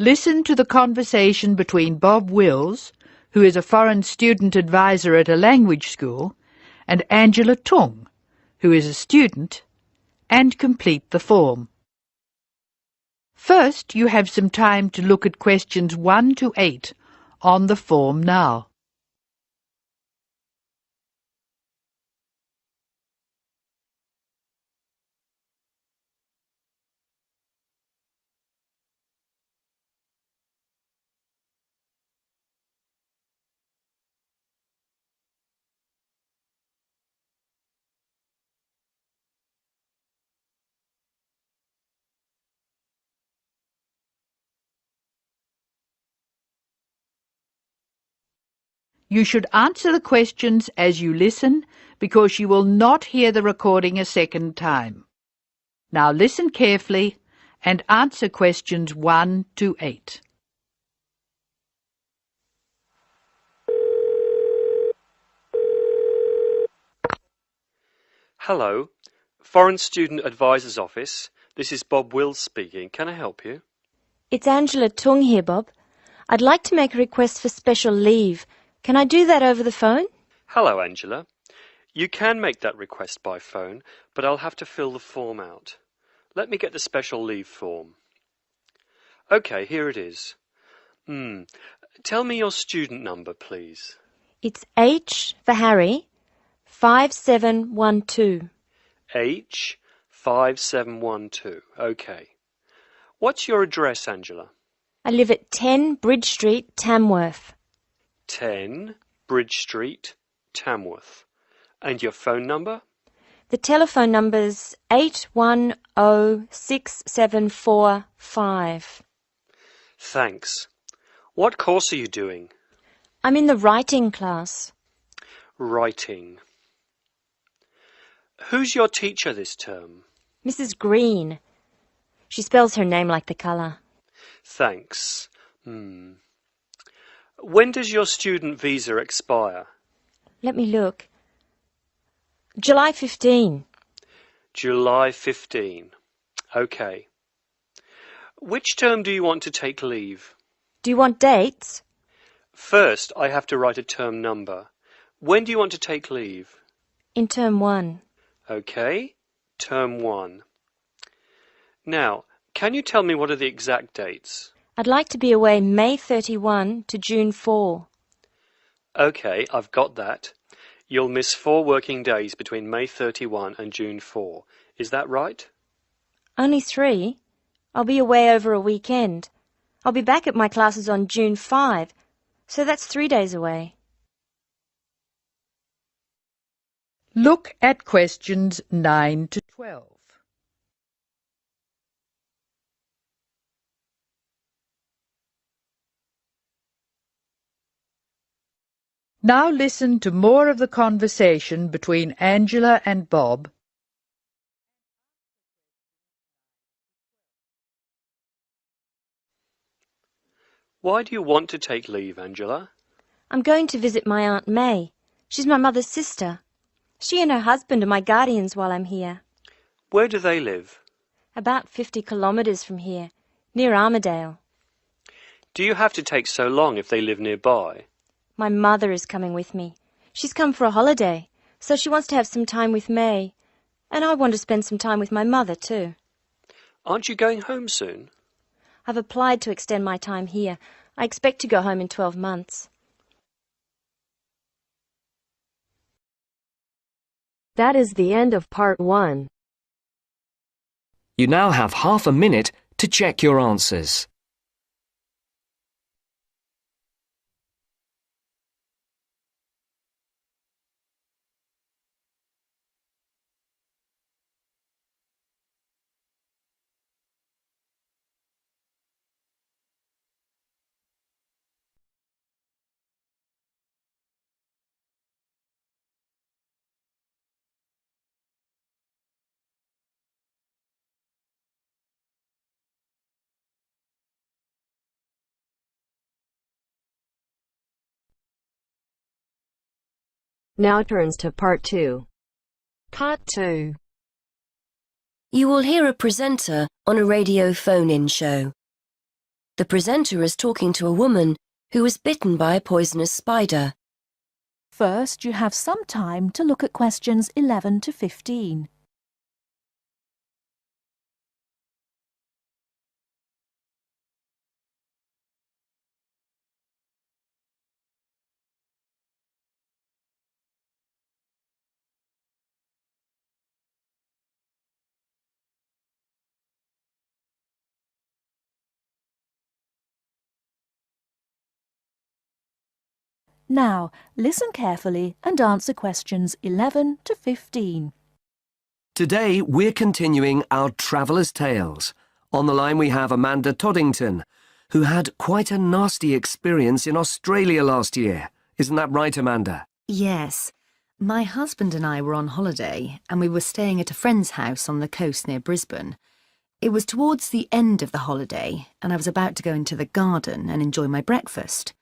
listen to the conversation between Bob Wills, who is a foreign student advisor at a language school, and Angela Tung, who is a student, and complete the form. First, you have some time to look at questions 1 to 8 on the form now. You should answer the questions as you listen because you will not hear the recording a second time. Now listen carefully and answer questions 1 to 8. Hello, Foreign Student Advisor's Office. This is Bob Wills speaking. Can I help you? It's Angela Tung here, Bob. I'd like to make a request for special leave. Can I do that over the phone? Hello, Angela. You can make that request by phone, but I'll have to fill the form out. Let me get the special leave form. OK, here it is. Tell me your student number, please. It's H for Harry, 5712. H 5712. OK. What's your address, Angela? I live at 10 Bridge Street, Tamworth. 10 Bridge Street, Tamworth. And your phone number? The telephone number's 810675. Thanks. What course are you doing? I'm in the writing class. Writing. Who's your teacher this term? Mrs. Green. She spells her name like the colour. Thanks. When does your student visa expire? Let me look. July 15. July 15. OK. Which term do you want to take leave? Do you want dates? First, I have to write a term number. When do you want to take leave? In term 1. OK. Term 1. Now, can you tell me what are the exact dates? I'd like to be away May 31 to June 4. OK, I've got that. You'll miss 4 working days between May 31 and June 4. Is that right? Only 3. I'll be away over a weekend. I'll be back at my classes on June 5, so that's 3 days away. Look at questions 9 to 12. Now listen to more of the conversation between Angela and Bob. Why do you want to take leave, Angela? I'm going to visit my Aunt May. She's my mother's sister. She and her husband are my guardians while I'm here. Where do they live? About 50 kilometres from here, near Armadale. Do you have to take so long if they live nearby? My mother is coming with me. She's come for a holiday, so she wants to have some time with May. And I want to spend some time with my mother too. Aren't you going home soon? I've applied to extend my time here. I expect to go home in 12 months. That is the end of part 1. You now have half a minute to check your answers. Now turns to part 2. Part 2. You will hear a presenter on a radio phone-in show. The presenter is talking to a woman who was bitten by a poisonous spider. First, you have some time to look at questions 11 to 15. Now, listen carefully and answer questions 11 to 15. Today, we're continuing our Traveller's Tales. On the line we have Amanda Toddington, who had quite a nasty experience in Australia last year. Isn't that right, Amanda? Yes. My husband and I were on holiday and we were staying at a friend's house on the coast near Brisbane. It was towards the end of the holiday and I was about to go into the garden and enjoy my breakfast.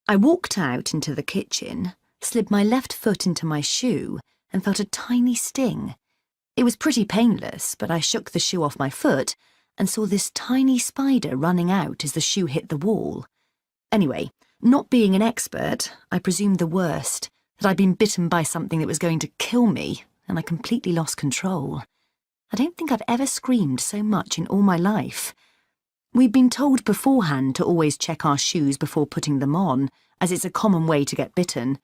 I walked out into the kitchen, slid my left foot into my shoe and felt a tiny sting. It was pretty painless, but I shook the shoe off my foot and saw this tiny spider running out as the shoe hit the wall. Anyway, not being an expert, I presumed the worst, that I'd been bitten by something that was going to kill me, and I completely lost control. I don't think I've ever screamed so much in all my life. We'd been told beforehand to always check our shoes before putting them on, as it's a common way to get bitten.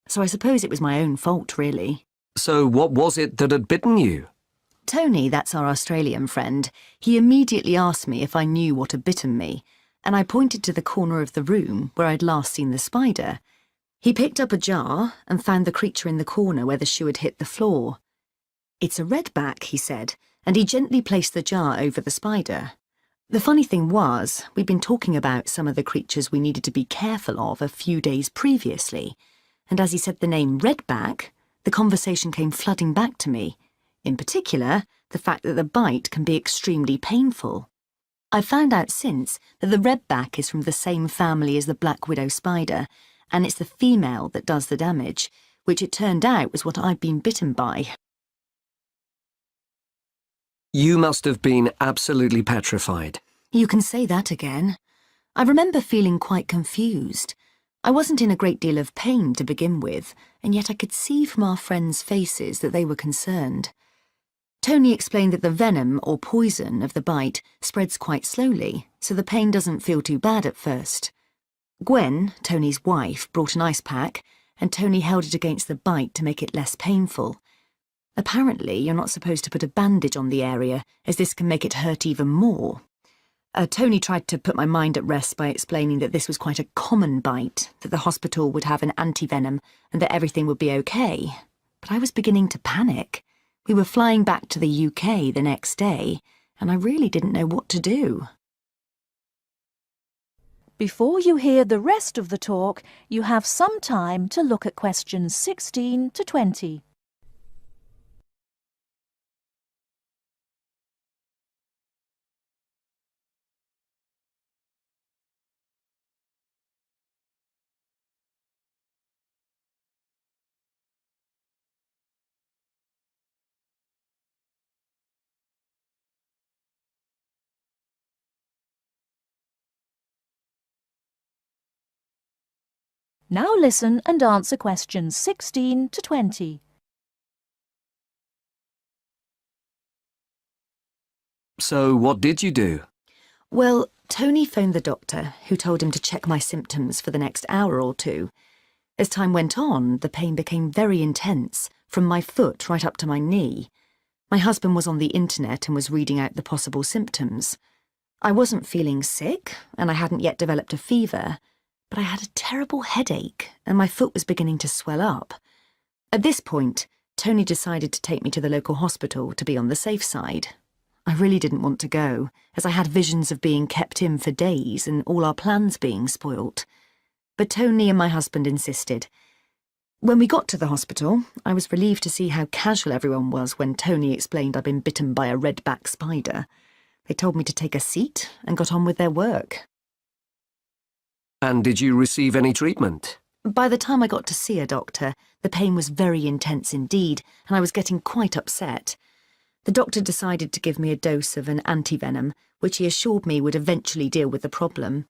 So I suppose it was my own fault, really. So what was it that had bitten you? Tony, that's our Australian friend, he immediately asked me if I knew what had bitten me, and I pointed to the corner of the room where I'd last seen the spider. He picked up a jar and found the creature in the corner where the shoe had hit the floor. "It's a redback," he said, and he gently placed the jar over the spider. The funny thing was, we'd been talking about some of the creatures we needed to be careful of a few days previously, and as he said the name redback, the conversation came flooding back to me. In particular, the fact that the bite can be extremely painful. I found out since that the redback is from the same family as the black widow spider, and it's the female that does the damage, which it turned out was what I'd been bitten by. You must have been absolutely petrified. You can say that again. I remember feeling quite confused. I wasn't in a great deal of pain to begin with, and yet I could see from our friends' faces that they were concerned. Tony explained that the venom or poison of the bite spreads quite slowly, so the pain doesn't feel too bad at first. Gwen, Tony's wife, brought an ice pack, and Tony held it against the bite to make it less painful. Apparently, you're not supposed to put a bandage on the area, as this can make it hurt even more. Tony tried to put my mind at rest by explaining that this was quite a common bite, that the hospital would have an antivenom, and that everything would be okay. But I was beginning to panic. We were flying back to the UK the next day, and I really didn't know what to do. Before you hear the rest of the talk, you have some time to look at questions 16 to 20. Now listen and answer questions 16 to 20. So what did you do? Well, Tony phoned the doctor, who told him to check my symptoms for the next hour or two. As time went on, the pain became very intense, from my foot right up to my knee. My husband was on the internet and was reading out the possible symptoms. I wasn't feeling sick, and I hadn't yet developed a fever, but I had a terrible headache, and my foot was beginning to swell up. At this point, Tony decided to take me to the local hospital to be on the safe side. I really didn't want to go, as I had visions of being kept in for days and all our plans being spoilt. But Tony and my husband insisted. When we got to the hospital, I was relieved to see how casual everyone was when Tony explained I'd been bitten by a redback spider. They told me to take a seat and got on with their work. And did you receive any treatment? By the time I got to see a doctor, the pain was very intense indeed, and I was getting quite upset. The doctor decided to give me a dose of an antivenom, which he assured me would eventually deal with the problem.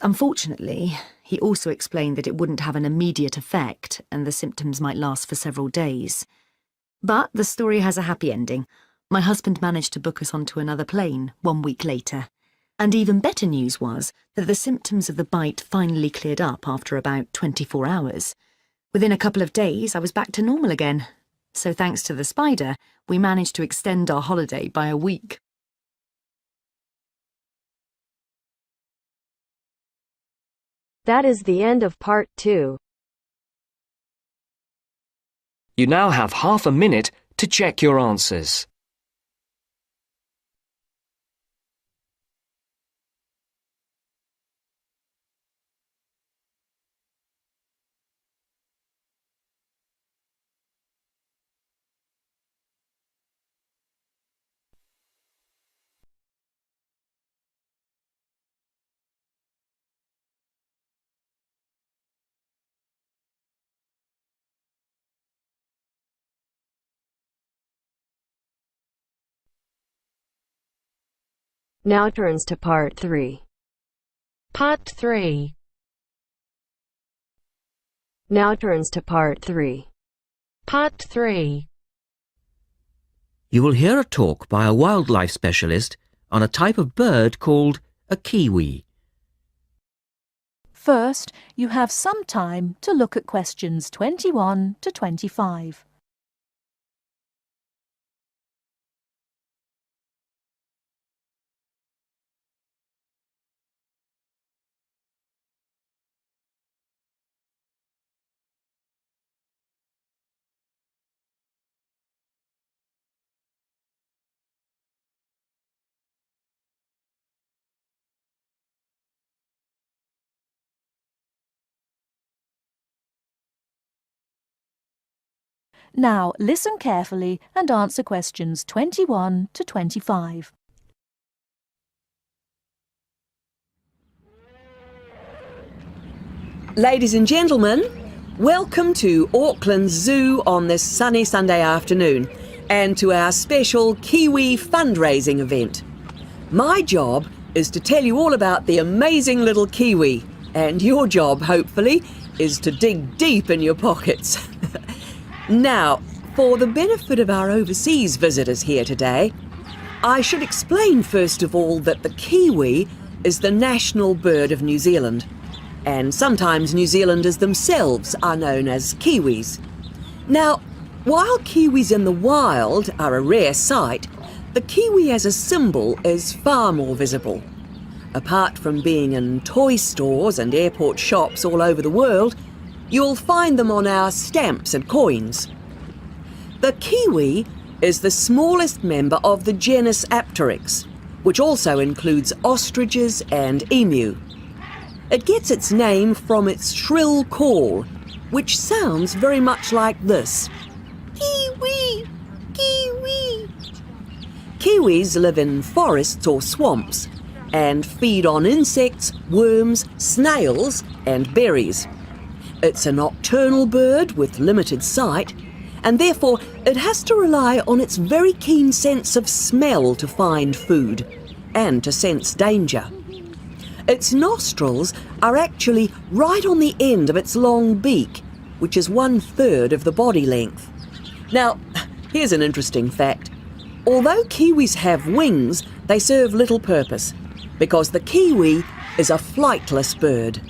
Unfortunately, he also explained that it wouldn't have an immediate effect and the symptoms might last for several days. But the story has a happy ending. My husband managed to book us onto another plane 1 week later. And even better news was that the symptoms of the bite finally cleared up after about 24 hours. Within a couple of days, I was back to normal again. So thanks to the spider, we managed to extend our holiday by a week. That is the end of part 2. You now have half a minute to check your answers. Now turns to part 3. Part 3. Now turns to part 3. Part 3. You will hear a talk by a wildlife specialist on a type of bird called a kiwi. First, you have some time to look at questions 21 to 25. Now listen carefully and answer questions 21 to 25. Ladies and gentlemen, welcome to Auckland Zoo on this sunny Sunday afternoon and to our special Kiwi fundraising event. My job is to tell you all about the amazing little kiwi, and your job, hopefully, is to dig deep in your pockets. Now, for the benefit of our overseas visitors here today, I should explain first of all that the kiwi is the national bird of New Zealand, and sometimes New Zealanders themselves are known as kiwis. Now, while kiwis in the wild are a rare sight, the kiwi as a symbol is far more visible. Apart from being in toy stores and airport shops all over the world, you'll find them on our stamps and coins. The kiwi is the smallest member of the genus Apteryx, which also includes ostriches and emu. It gets its name from its shrill call, which sounds very much like this. Kiwi! Kiwi! Kiwis live in forests or swamps and feed on insects, worms, snails and berries. It's a nocturnal bird with limited sight, and therefore it has to rely on its very keen sense of smell to find food and to sense danger. Its nostrils are actually right on the end of its long beak, which is 1/3 of the body length. Now, here's an interesting fact. Although kiwis have wings, they serve little purpose, because the kiwi is a flightless bird.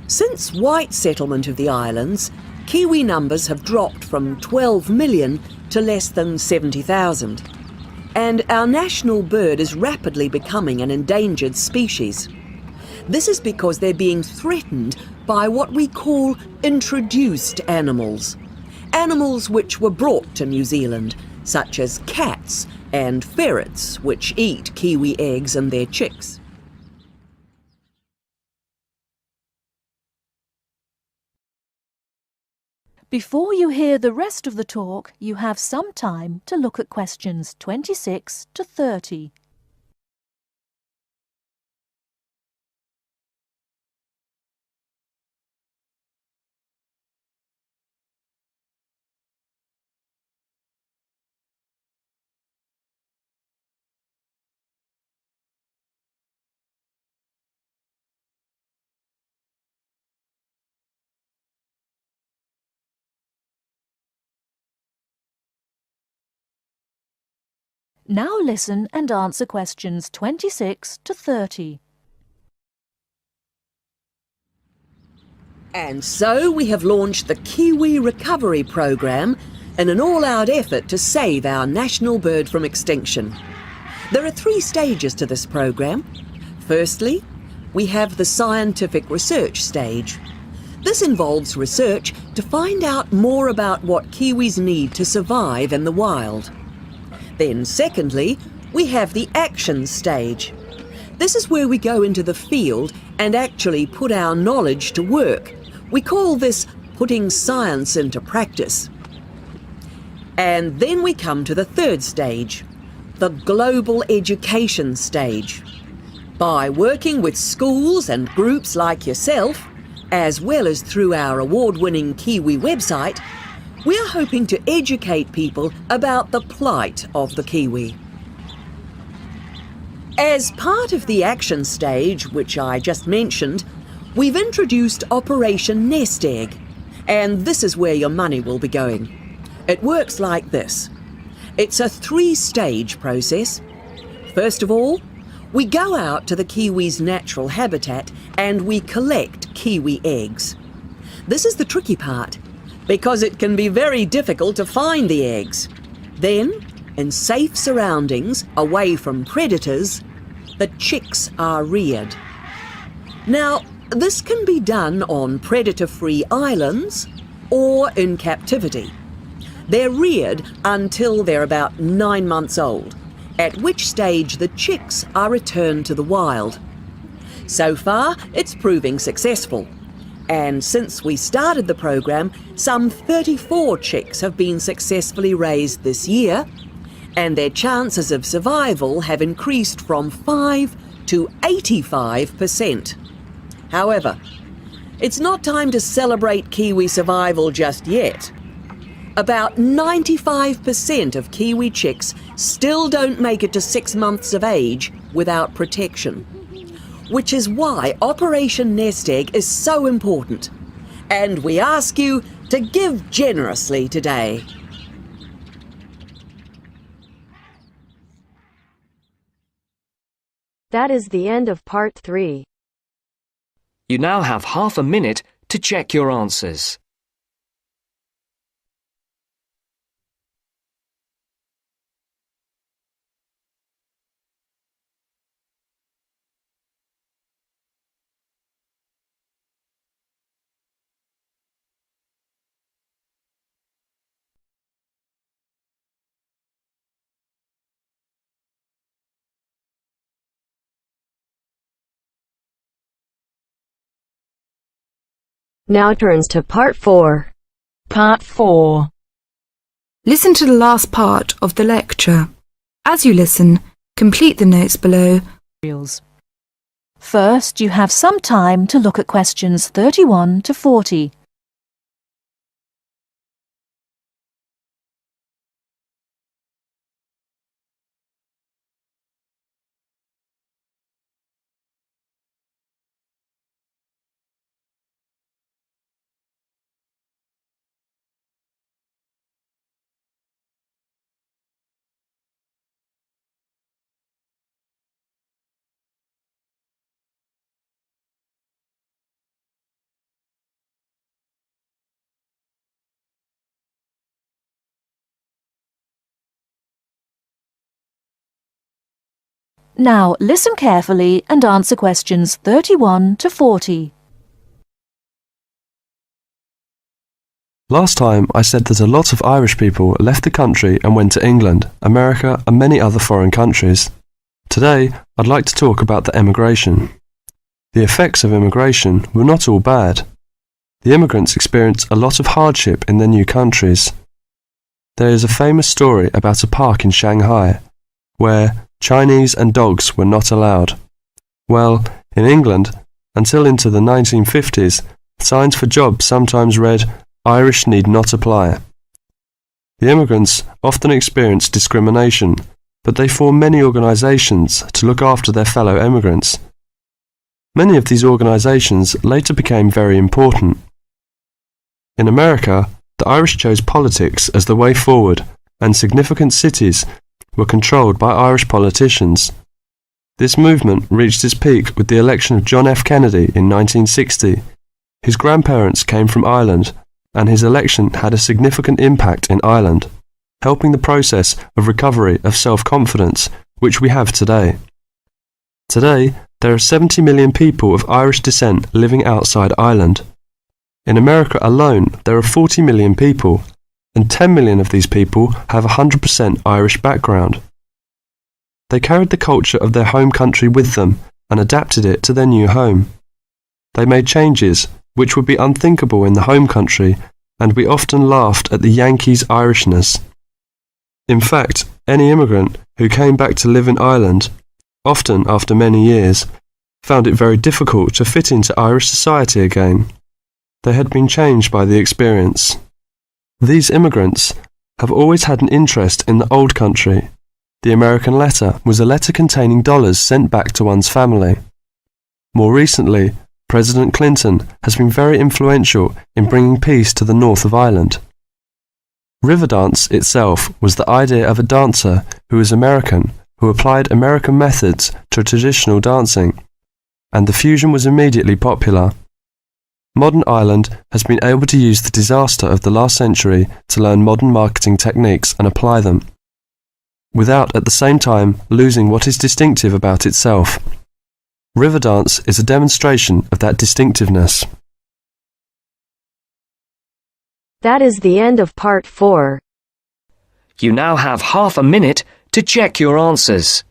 Since white settlement of the islands, kiwi numbers have dropped from 12 million to less than 70,000. And our national bird is rapidly becoming an endangered species. This is because they're being threatened by what we call introduced animals. Animals which were brought to New Zealand, such as cats and ferrets, which eat kiwi eggs and their chicks. Before you hear the rest of the talk, you have some time to look at questions 26 to 30. Now listen and answer questions 26 to 30. And so we have launched the Kiwi Recovery Programme in an all-out effort to save our national bird from extinction. There are 3 stages to this programme. Firstly, we have the scientific research stage. This involves research to find out more about what kiwis need to survive in the wild. Then secondly, we have the action stage. This is where we go into the field and actually put our knowledge to work. We call this putting science into practice. And then we come to the 3rd stage, the global education stage. By working with schools and groups like yourself, as well as through our award-winning Kiwi website, we are hoping to educate people about the plight of the kiwi. As part of the action stage, which I just mentioned, we've introduced Operation Nest Egg, and this is where your money will be going. It works like this. It's a 3-stage process. First of all, we go out to the kiwi's natural habitat and we collect kiwi eggs. This is the tricky part, because it can be very difficult to find the eggs. Then, in safe surroundings, away from predators, the chicks are reared. Now, this can be done on predator-free islands or in captivity. They're reared until they're about 9 months old, at which stage the chicks are returned to the wild. So far, it's proving successful. And since we started the program, some 34 chicks have been successfully raised this year, and their chances of survival have increased from 5 to 85%. However, it's not time to celebrate kiwi survival just yet. About 95% of kiwi chicks still don't make it to 6 months of age without protection, which is why Operation Nest Egg is so important. And we ask you to give generously today. That is the end of part 3. You now have half a minute to check your answers. Now turns to part 4. Part 4. Listen to the last part of the lecture. As you listen, complete the notes below. First, you have some time to look at questions 31 to 40. Now listen carefully and answer questions 31 to 40. Last time I said that a lot of Irish people left the country and went to England, America and many other foreign countries. Today I'd like to talk about the emigration. The effects of immigration were not all bad. The immigrants experienced a lot of hardship in their new countries. There is a famous story about a park in Shanghai where Chinese and dogs were not allowed. Well, in England, until into the 1950s, signs for jobs sometimes read, "Irish need not apply." The immigrants often experienced discrimination, but they formed many organisations to look after their fellow immigrants. Many of these organisations later became very important. In America, the Irish chose politics as the way forward, and significant cities were controlled by Irish politicians. This movement reached its peak with the election of John F. Kennedy in 1960. His grandparents came from Ireland, and his election had a significant impact in Ireland, helping the process of recovery of self-confidence which we have today. Today, there are 70 million people of Irish descent living outside Ireland. In America alone, there are 40 million people, and 10 million of these people have a 100% Irish background. They carried the culture of their home country with them and adapted it to their new home. They made changes which would be unthinkable in the home country, and we often laughed at the Yankees' Irishness. In fact, any immigrant who came back to live in Ireland, often after many years, found it very difficult to fit into Irish society again. They had been changed by the experience. These immigrants have always had an interest in the old country. The American letter was a letter containing dollars sent back to one's family. More recently, President Clinton has been very influential in bringing peace to the north of Ireland. Riverdance itself was the idea of a dancer who was American, who applied American methods to traditional dancing, and the fusion was immediately popular. Modern Ireland has been able to use the disaster of the last century to learn modern marketing techniques and apply them, without at the same time losing what is distinctive about itself. Riverdance is a demonstration of that distinctiveness. That is the end of part 4. You now have half a minute to check your answers.